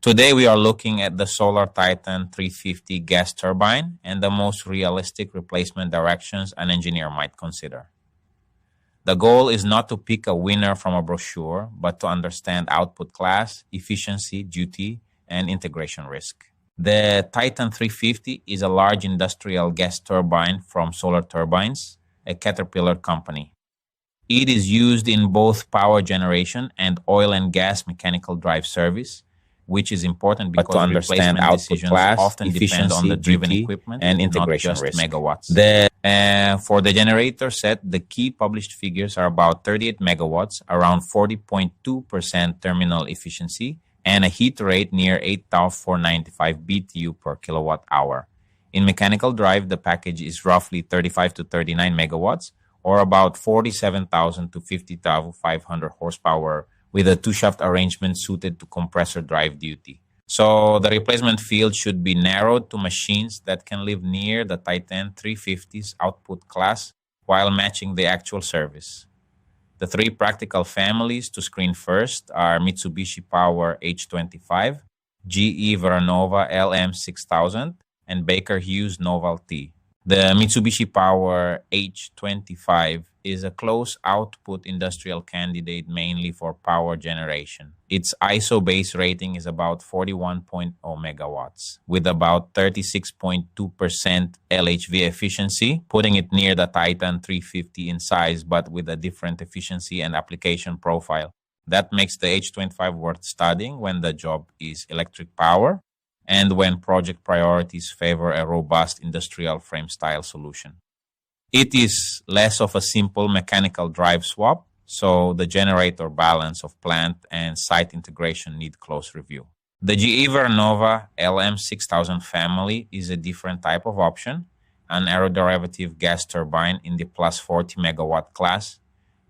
Today we are looking at the Solar Titan 350 gas turbine and the most realistic replacement directions an engineer might consider. The goal is not to pick a winner from a brochure, but to understand output class, efficiency, duty, and integration risk. The Titan 350 is a large industrial gas turbine from Solar Turbines, a Caterpillar company. It is used in both power generation and oil and gas mechanical drive service, which is important because to understand output class, often depend on the driven duty, equipment and not integration just risk. megawatts. For the generator set, the key published figures are about 38 megawatts, around 40.2% terminal efficiency, and a heat rate near 8,495 BTU per kilowatt hour. In mechanical drive, the package is roughly 35 to 39 megawatts, or about 47,000 to 50,500 horsepower, with a two-shaft arrangement suited to compressor drive duty. So the replacement field should be narrowed to machines that can live near the Titan 350's output class while matching the actual service. The three practical families to screen first are Mitsubishi Power H25, GE Veranova LM6000, and Baker Hughes Noval-T. The Mitsubishi Power H25 is a close output industrial candidate mainly for power generation. Its ISO base rating is about 41.0 megawatts, with about 36.2% LHV efficiency, putting it near the Titan 350 in size, but with a different efficiency and application profile. That makes the H25 worth studying when the job is electric power and when project priorities favor a robust industrial frame style solution. It is less of a simple mechanical drive swap, so the generator balance of plant and site integration need close review. The GE Veranova LM6000 family is a different type of option, an aeroderivative gas turbine in the plus 40 megawatt class.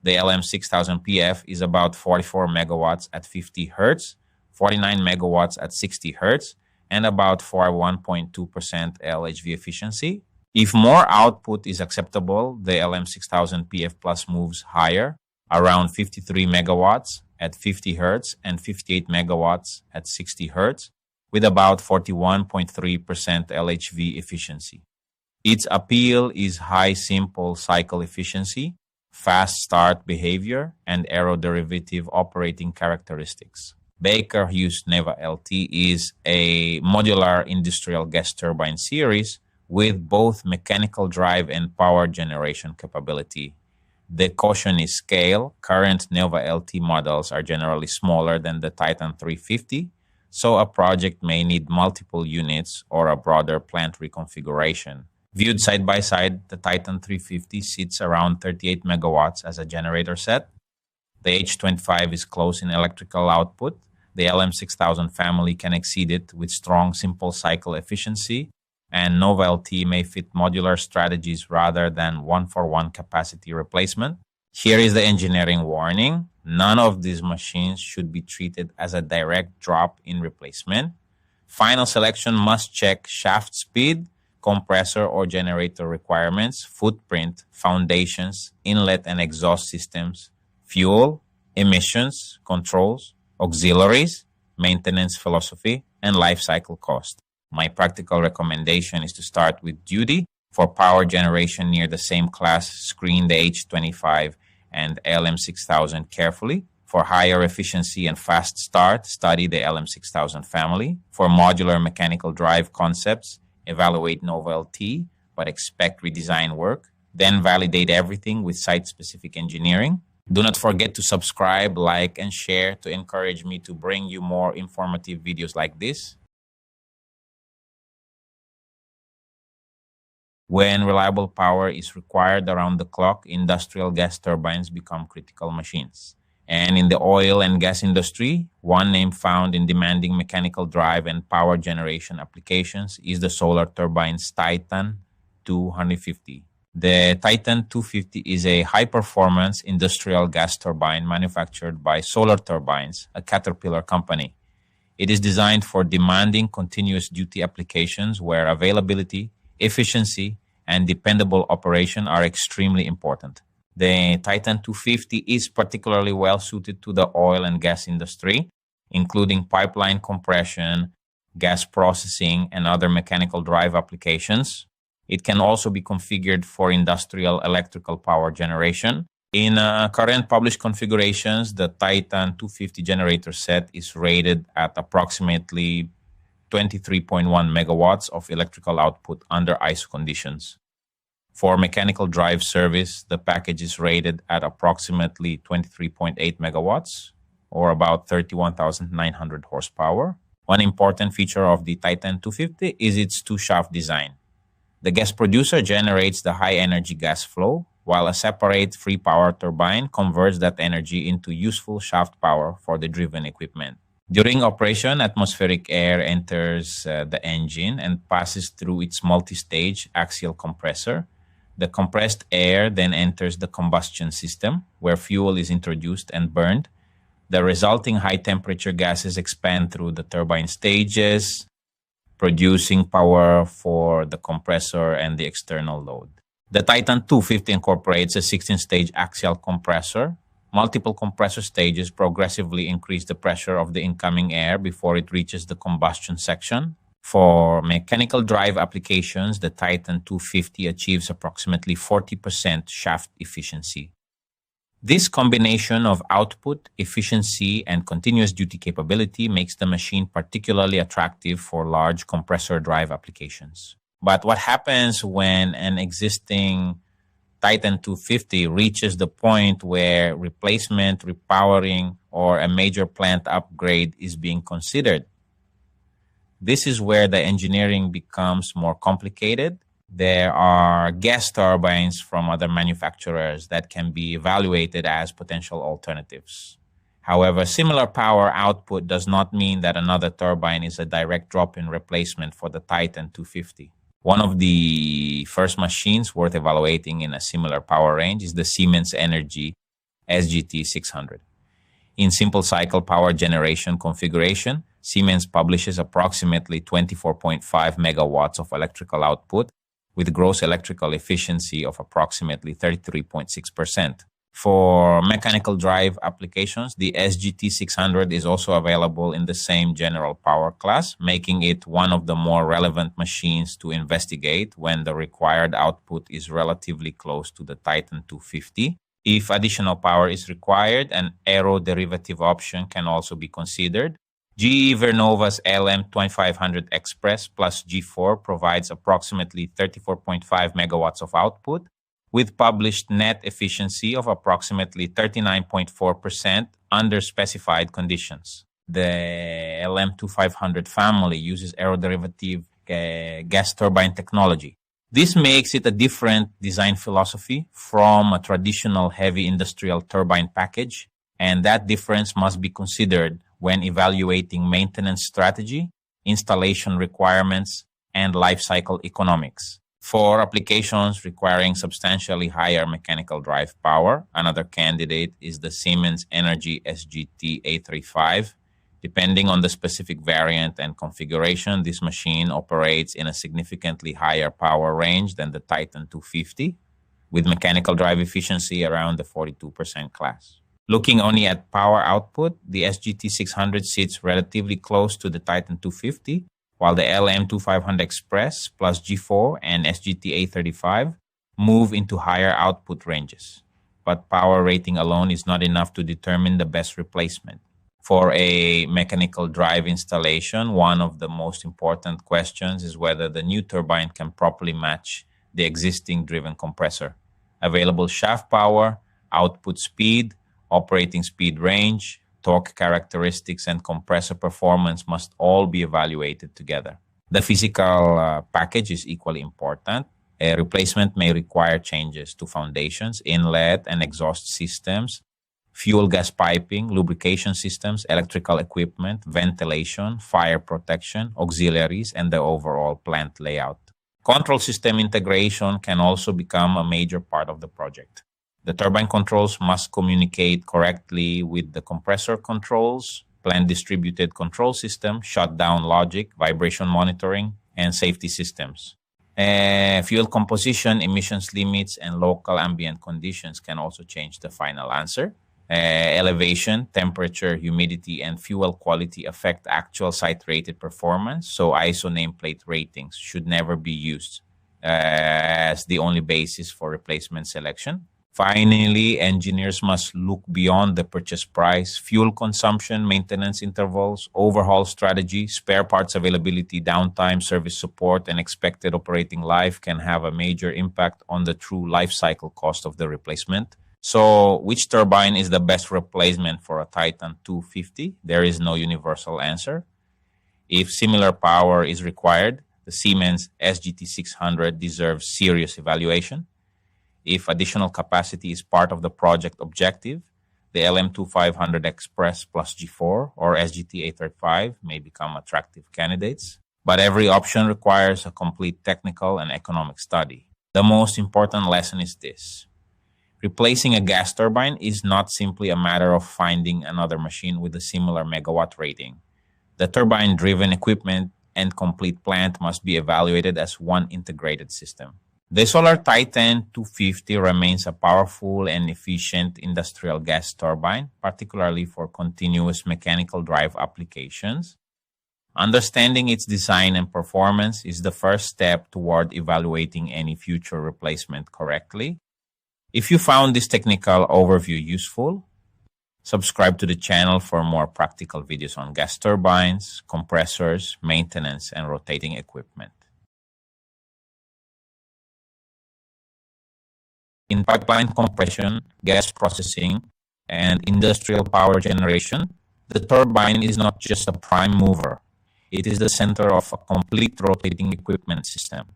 The LM6000 PF is about 44 megawatts at 50 Hz, 49 megawatts at 60 Hz, and about 41.2% LHV efficiency. If more output is acceptable, the LM6000 PF Plus moves higher, around 53 megawatts at 50 Hz and 58 megawatts at 60 Hz, with about 41.3% LHV efficiency. Its appeal is high simple cycle efficiency, fast start behavior, and aeroderivative operating characteristics. Baker Hughes Noval-T is a modular industrial gas turbine series with both mechanical drive and power generation capability. The caution is scale. Current Noval-T models are generally smaller than the Titan 350, so a project may need multiple units or a broader plant reconfiguration. Viewed side by side, the Titan 350 sits around 38 megawatts as a generator set. The H25 is close in electrical output. The LM6000 family can exceed it with strong simple cycle efficiency, and Noval-T may fit modular strategies rather than one-for-one capacity replacement. Here is the engineering warning. None of these machines should be treated as a direct drop in replacement. Final selection must check shaft speed, compressor or generator requirements, footprint, foundations, inlet and exhaust systems, fuel, emissions, controls, auxiliaries, maintenance philosophy, and life cycle cost. My practical recommendation is to start with duty. For power generation near the same class, screen the H25 and LM6000 carefully. For higher efficiency and fast start, study the LM6000 family. For modular mechanical drive concepts, evaluate Noval-T, but expect redesign work. Then validate everything with site-specific engineering. Do not forget to subscribe, like, and share to encourage me to bring you more informative videos like this. When reliable power is required around the clock, industrial gas turbines become critical machines. And in the oil and gas industry, one name found in demanding mechanical drive and power generation applications is the Solar Turbine's Titan 250. The Titan 250 is a high-performance industrial gas turbine manufactured by Solar Turbines, a Caterpillar company. It is designed for demanding continuous duty applications where availability, efficiency, and dependable operation are extremely important. The Titan 250 is particularly well suited to the oil and gas industry. including pipeline compression, gas processing, and other mechanical drive applications. It can also be configured for industrial electrical power generation. In current published configurations, the Titan 250 generator set is rated at approximately 23.1 megawatts of electrical output under ISO conditions. For mechanical drive service, the package is rated at approximately 23.8 megawatts, or about 31,900 horsepower. One important feature of the Titan 250 is its two-shaft design. The gas producer generates the high-energy gas flow, while a separate free power turbine converts that energy into useful shaft power for the driven equipment. During operation, atmospheric air enters the engine and passes through its multi-stage axial compressor. The compressed air then enters the combustion system, where fuel is introduced and burned. The resulting high-temperature gases expand through the turbine stages, producing power for the compressor and the external load. The Titan 250 incorporates a 16-stage axial compressor. Multiple compressor stages progressively increase the pressure of the incoming air before it reaches the combustion section. For mechanical drive applications, the Titan 250 achieves approximately 40% shaft efficiency. This combination of output, efficiency, and continuous duty capability makes the machine particularly attractive for large compressor drive applications. But what happens when an existing Titan 250 reaches the point where replacement, repowering, or a major plant upgrade is being considered? This is where the engineering becomes more complicated. There are gas turbines from other manufacturers that can be evaluated as potential alternatives. However, similar power output does not mean that another turbine is a direct drop-in replacement for the Titan 250. One of the first machines worth evaluating in a similar power range is the Siemens Energy SGT 600. In simple cycle power generation configuration, Siemens publishes approximately 24.5 megawatts of electrical output with gross electrical efficiency of approximately 33.6%. For mechanical drive applications, the SGT 600 is also available in the same general power class, making it one of the more relevant machines to investigate when the required output is relatively close to the Titan 250. If additional power is required, an aero-derivative option can also be considered. GE Vernova's LM2500 Express plus G4 provides approximately 34.5 megawatts of output, with published net efficiency of approximately 39.4% under specified conditions. The LM2500 family uses aeroderivative gas turbine technology. This makes it a different design philosophy from a traditional heavy industrial turbine package, and that difference must be considered when evaluating maintenance strategy, installation requirements, and life cycle economics. For applications requiring substantially higher mechanical drive power, another candidate is the Siemens Energy SGT A35. Depending on the specific variant and configuration, this machine operates in a significantly higher power range than the Titan 250, with mechanical drive efficiency around the 42% class. Looking only at power output, the SGT 600 sits relatively close to the Titan 250, while the LM2500 Express plus G4 and SGT A35 move into higher output ranges. But power rating alone is not enough to determine the best replacement. For a mechanical drive installation, one of the most important questions is whether the new turbine can properly match the existing driven compressor. Available shaft power, output speed, operating speed range, torque characteristics, and compressor performance must all be evaluated together. The physical package is equally important. A replacement may require changes to foundations, inlet and exhaust systems, fuel gas piping, lubrication systems, electrical equipment, ventilation, fire protection, auxiliaries, and the overall plant layout. Control system integration can also become a major part of the project. The turbine controls must communicate correctly with the compressor controls, plant distributed control system, shutdown logic, vibration monitoring, and safety systems. Fuel composition, emissions limits, and local ambient conditions can also change the final answer. Elevation, temperature, humidity, and fuel quality affect actual site-rated performance, so ISO nameplate ratings should never be used as the only basis for replacement selection. Finally, engineers must look beyond the purchase price. Fuel consumption, maintenance intervals, overhaul strategy, spare parts availability, downtime, service support, and expected operating life can have a major impact on the true life cycle cost of the replacement. So, which turbine is the best replacement for a Titan 250? There is no universal answer. If similar power is required, the Siemens SGT 600 deserves serious evaluation. If additional capacity is part of the project objective, the LM2500 Express plus G4 or SGT 835 may become attractive candidates. But every option requires a complete technical and economic study. The most important lesson is this: replacing a gas turbine is not simply a matter of finding another machine with a similar megawatt rating. The turbine-driven equipment and complete plant must be evaluated as one integrated system. The Solar Titan 250 remains a powerful and efficient industrial gas turbine, particularly for continuous mechanical drive applications. Understanding its design and performance is the first step toward evaluating any future replacement correctly. If you found this technical overview useful, subscribe to the channel for more practical videos on gas turbines, compressors, maintenance, and rotating equipment. In pipeline compression, gas processing, and industrial power generation, the turbine is not just a prime mover. It is the center of a complete rotating equipment system.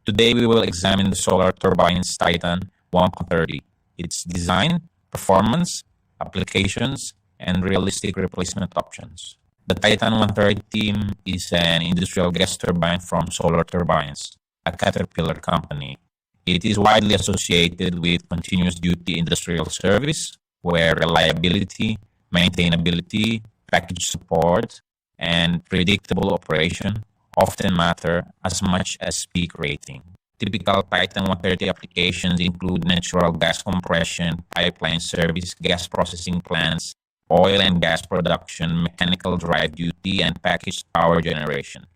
Today, we will examine the Solar Turbine's Titan 130, its design, performance, applications, and realistic replacement options. The Titan 130 is an industrial gas turbine from Solar Turbines, a Caterpillar company. It is widely associated with continuous duty industrial service, where reliability, maintainability, package support, and predictable operation often matter as much as peak rating. Typical Titan 130 applications include natural gas compression, pipeline service, gas processing plants, oil and gas production, mechanical drive duty, and packaged power generation.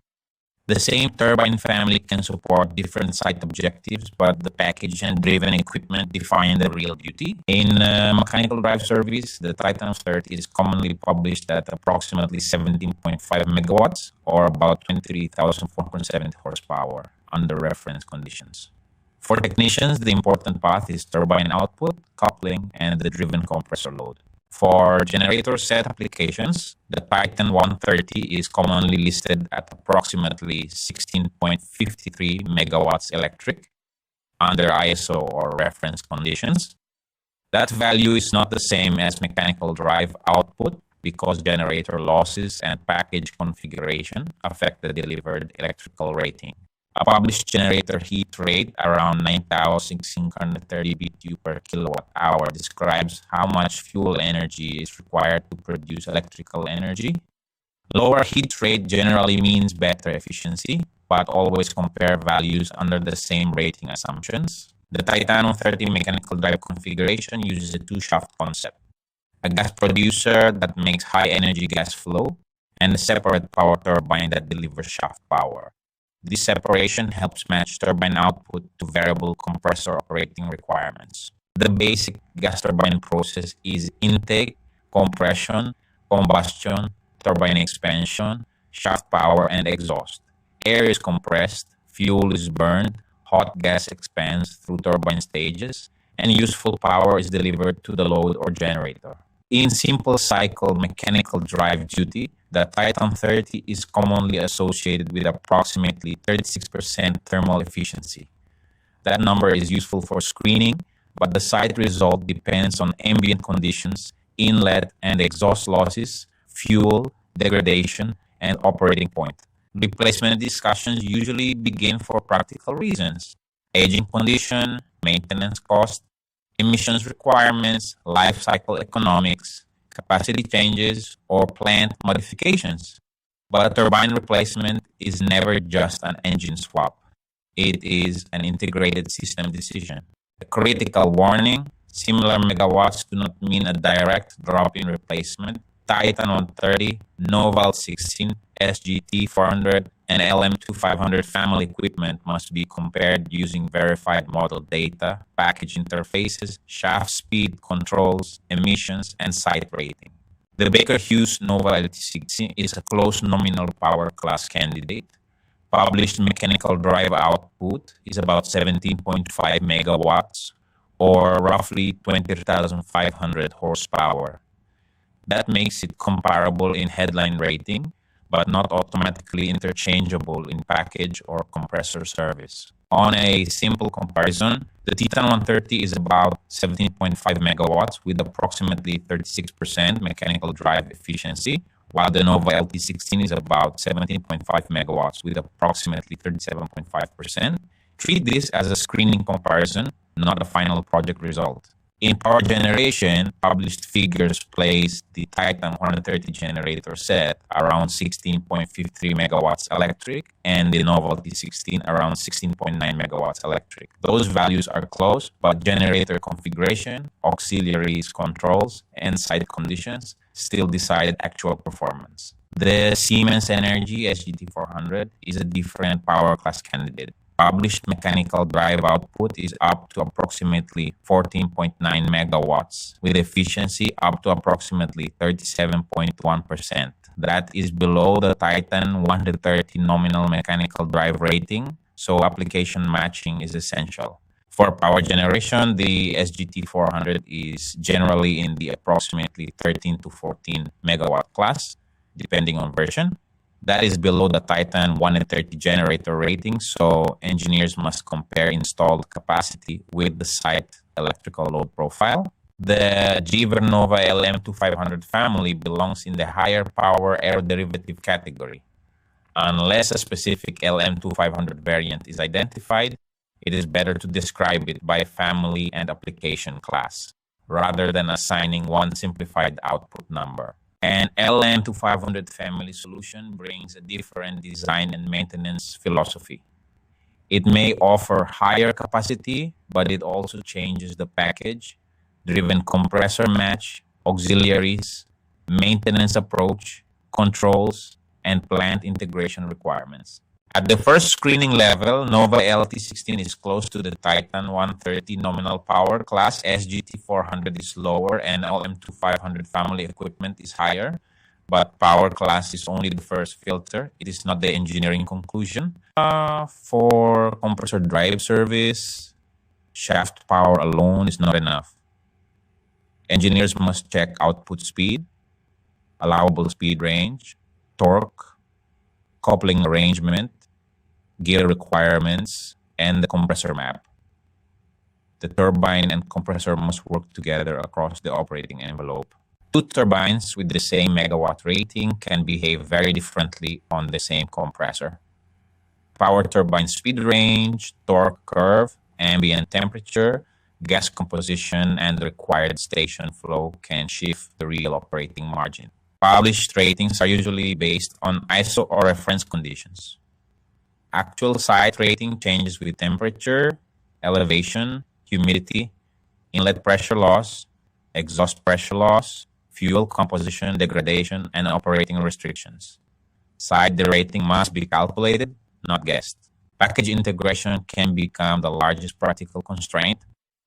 The same turbine family can support different site objectives, but the package and driven equipment define the real duty. In mechanical drive service, the Titan 30 is commonly published at approximately 17.5 megawatts or about 23,470 horsepower under reference conditions. For technicians, the important path is turbine output, coupling, and the driven compressor load. For generator set applications, the Titan 130 is commonly listed at approximately 16.53 megawatts electric under ISO or reference conditions. That value is not the same as mechanical drive output because generator losses and package configuration affect the delivered electrical rating. A published generator heat rate around 9,630 BTU per kilowatt hour describes how much fuel energy is required to produce electrical energy. Lower heat rate generally means better efficiency, but always compare values under the same rating assumptions. The Titan 130 mechanical drive configuration uses a two-shaft concept: a gas producer that makes high-energy gas flow, and a separate power turbine that delivers shaft power. This separation helps match turbine output to variable compressor operating requirements. The basic gas turbine process is intake, compression, combustion, turbine expansion, shaft power, and exhaust. Air is compressed, fuel is burned, hot gas expands through turbine stages, and useful power is delivered to the load or generator. In simple cycle mechanical drive duty, the Titan 30 is commonly associated with approximately 36% thermal efficiency. That number is useful for screening, but the site result depends on ambient conditions, inlet and exhaust losses, fuel, degradation, and operating point. Replacement discussions usually begin for practical reasons: aging condition, maintenance cost, emissions requirements, life cycle economics, capacity changes, or plant modifications. But a turbine replacement is never just an engine swap. It is an integrated system decision. A critical warning: Similar megawatts do not mean a direct drop in replacement. Titan 130, Noval 16, SGT 400, and LM2500 family equipment must be compared using verified model data, package interfaces, shaft speed controls, emissions, and site rating. The Baker Hughes Noval LT16 is a close nominal power class candidate. Published mechanical drive output is about 17.5 megawatts, or roughly 20,500 horsepower. That makes it comparable in headline rating, but not automatically interchangeable in package or compressor service. On a simple comparison, the Titan 130 is about 17.5 megawatts with approximately 36% mechanical drive efficiency, while the Nova LT16 is about 17.5 megawatts with approximately 37.5%. Treat this as a screening comparison, not a final project result. In power generation, published figures place the Titan 130 generator set around 16.53 megawatts electric and the Nova LT16 around 16.9 megawatts electric. Those values are close, but generator configuration, auxiliaries, controls, and site conditions still decide actual performance. The Siemens Energy SGT400 is a different power class candidate. Published mechanical drive output is up to approximately 14.9 megawatts, with efficiency up to approximately 37.1%. That is below the Titan 130 nominal mechanical drive rating, so application matching is essential. For power generation, the SGT400 is generally in the approximately 13 to 14 megawatt class, depending on version. That is below the Titan 130 generator rating, so engineers must compare installed capacity with the site electrical load profile. The Givernova LM2500 family belongs in the higher power aeroderivative category. Unless a specific LM2500 variant is identified, it is better to describe it by family and application class, rather than assigning one simplified output number. An LM2500 family solution brings a different design and maintenance philosophy. It may offer higher capacity, but it also changes the package, driven compressor match, auxiliaries, maintenance approach, controls, and plant integration requirements. At the first screening level, Nova LT16 is close to the Titan 130 nominal power class, SGT400 is lower, and LM2500 family equipment is higher. But power class is only the first filter. It is not the engineering conclusion. For compressor drive service, shaft power alone is not enough. Engineers must check output speed, allowable speed range, torque, coupling arrangement, gear requirements, and the compressor map. The turbine and compressor must work together across the operating envelope. Two turbines with the same megawatt rating can behave very differently on the same compressor. Power turbine speed range, torque curve, ambient temperature, gas composition, and required station flow can shift the real operating margin. Published ratings are usually based on ISO or reference conditions. Actual site rating changes with temperature, elevation, humidity, inlet pressure loss, exhaust pressure loss, fuel composition degradation, and operating restrictions. Site derating must be calculated, not guessed. Package integration can become the largest practical constraint.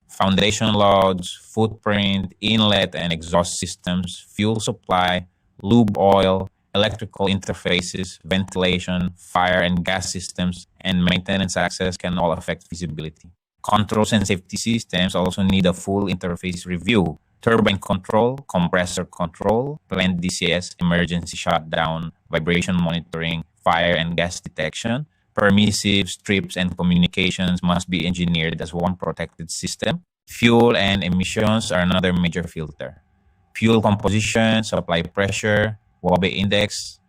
Foundation loads, footprint, inlet and exhaust systems, fuel supply, lube oil, electrical interfaces, ventilation, fire and gas systems, and maintenance access can all affect feasibility. Controls and safety systems also need a full interface review. Turbine control, compressor control, plant DCS, emergency shutdown, vibration monitoring, fire and gas detection, permissive strips and communications must be engineered as one protected system. Fuel and emissions are another major filter. Fuel composition, supply pressure, Wabe index,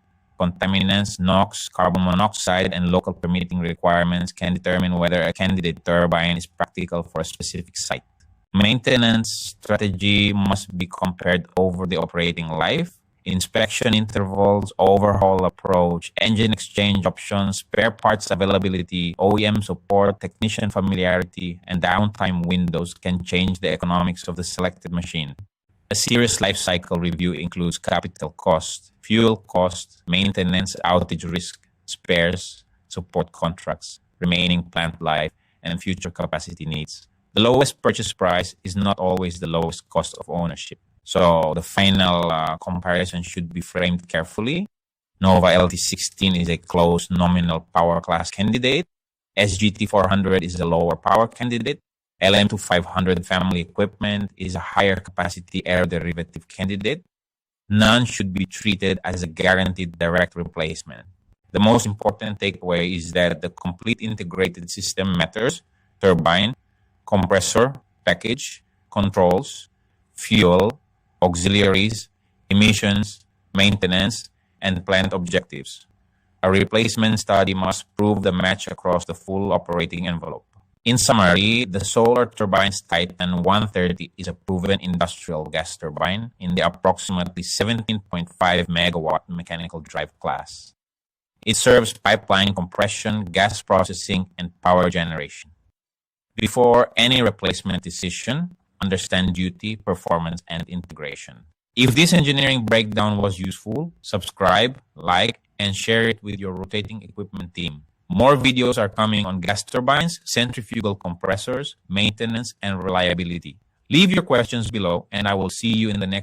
contaminants, NOx, carbon monoxide, and local permitting requirements can determine whether a candidate turbine is practical for a specific site. Maintenance strategy must be compared over the operating life. inspection intervals, overhaul approach, engine exchange options, spare parts availability, OEM support, technician familiarity, and downtime windows can change the economics of the selected machine. A serious life cycle review includes capital cost, fuel cost, maintenance, outage risk, spares, support contracts, remaining plant life, and future capacity needs. The lowest purchase price is not always the lowest cost of ownership. So the final comparison should be framed carefully. Nova LT16 is a close nominal power class candidate. SGT 400 is a lower power candidate. LM2500 family equipment is a higher capacity air derivative candidate. None should be treated as a guaranteed direct replacement. The most important takeaway is that the complete integrated system matters: turbine, compressor, package, controls, fuel, auxiliaries, emissions, maintenance, and plant objectives. A replacement study must prove the match across the full operating envelope. In summary, the Solar Turbines Titan 130 is a proven industrial gas turbine in the approximately 17.5 megawatt mechanical drive class. It serves pipeline compression, gas processing, and power generation. Before any replacement decision, understand duty, performance, and integration. If this engineering breakdown was useful, subscribe, like, and share it with your rotating equipment team. More videos are coming on gas turbines, centrifugal compressors, maintenance, and reliability. Leave your questions below, and I will see you in the next